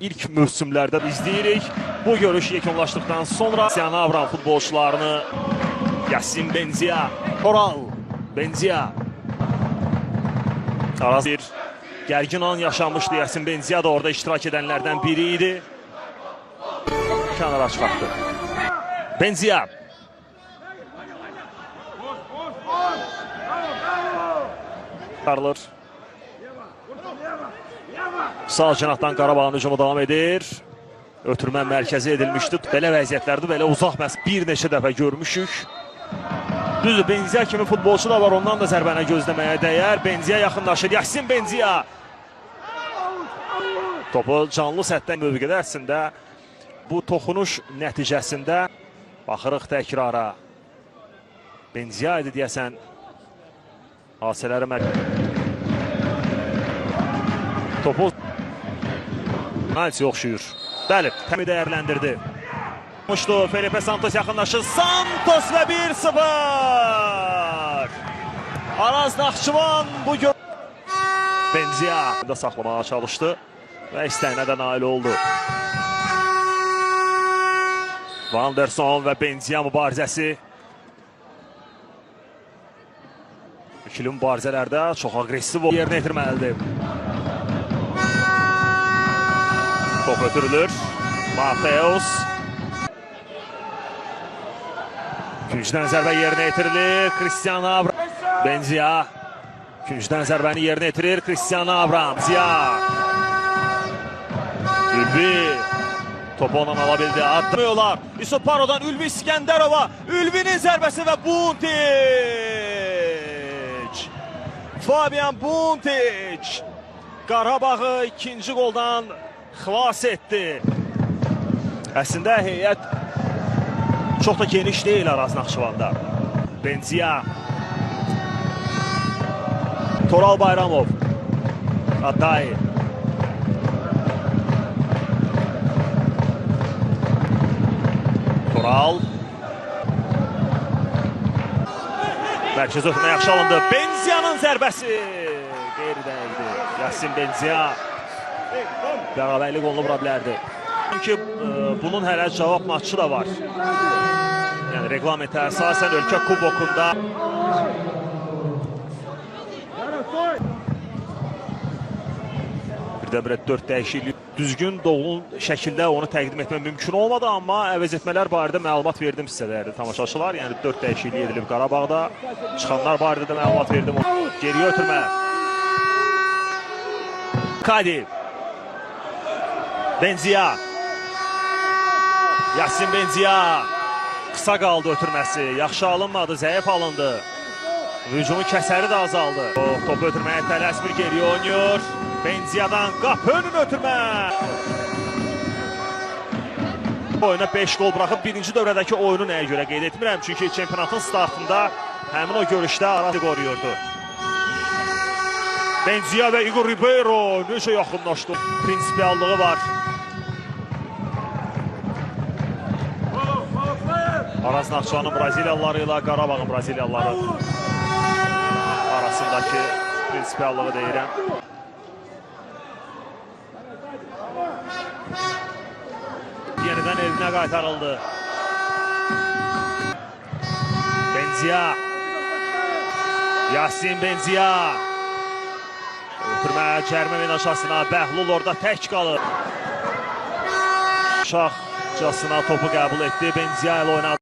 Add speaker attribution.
Speaker 1: İlk mövsümlərdə izləyirik. Bu görüş yekunlaşdıqdan sonra Cristiano Avram futbolçularını Yasin Benzia, Toral Benzia bir gərgin an yaşanmışdı. Yasin Benzia da orada iştirak edənlərdən biri idi. Kənara çıxartdı. Benzia. Qarılır. Sağ cinatdan Qarabağın hücumu davam edir. Ötürmə mərkəzi edilmişdi. Belə vəziyyətlərdə belə uzaq bir neçə dəfə görmüşük. Düzdür, Benzia kimi futbolçu da var. Ondan da zərbəni gözləməyə dəyər. Benzia yaxınlaşır. Yasin Benzia. Topu canlı sətdən mövqedə əslində bu toxunuş nəticəsində baxırıq təkrara. Benzia idi deyəsən. Hadisələri topu Nalsi oxşuyur. Bəli, təmi dəyərləndirdi. Felipe Santos yaxınlaşır. Santos və 1-0. Araz Naxçıvan bu gör... Benzia da saxlamağa çalışdı və istəyinə də nail oldu. Vanderson və Benzia mübarizəsi. İkili mübarizələrdə çox agresiv yerinə yetirməlidir. Top ötürülür. Mateus. Küncdən zərbə yerinə yetirilir. Cristiano Avram. Benzia. Küncdən zərbəni yerinə yetirir. Cristiano Avram. Benzia. Ülvi. Topu ondan alabildi. Atmıyorlar. Isuparo'dan Ülvi İskəndərova. Ülvi'nin zərbəsi və Buntic. Fabian Buntic. Qarabağı ikinci qoldan xilas etdi. Əslində heyət çox da geniş deyil Araz Naxçıvanda. Benzia. Toral Bayramov. Aday. Toral. Mərkəz ötürmə yaxşı alındı. Benzia'nın zərbəsi. Qeyri-dəyildi. Yasin Benzia. Bərabərlik onu vura bilərdi. Çünki bunun hələ cavab maçı da var. Yəni reglamentə əsasən ölkə kubokunda birdə-birə 4 dəyişiklik düzgün, doğru şəkildə onu təqdim etmək mümkün olmadı, amma əvəz etmələr barədə məlumat verdim sizə dəyərli tamaşaçılar. Yəni 4 dəyişiklik edilib Qarabağda. Çıxanlar barədə də məlumat verdim. Geriyə ötürmə. Kadi. Benzia. Yasin Benzia. Qısa qaldı ötürməsi. Yaxşı alınmadı, zəif alındı. Hücumu kəsəri də azaldı. Topu ötürməyə tələsmir, geriyə oynuyor. Benzia'dan qapı önünü ötürmə. Oyuna 5 gol buraxıb birinci dövrədəki oyunu nəyə görə qeyd etmirəm. Çünki çempionatın startında həmin o görüşdə Arazı qoruyurdu. Benzia və Igor Ribeiro necə yaxınlaşdı. Prinsipiallığı var. Araz Naxçıvanın Braziliyalıları ilə Qarabağın Braziliyalıları arasındakı prinsipiallığı deyirəm. Yenidən evinə qaytarıldı. Benzia. Yasin Benzia. Ötürmə cərmə aşağısına. Bəhlul orada tək qalır. Uşaqcasına topu qəbul etdi. Benzia ilə oynadı.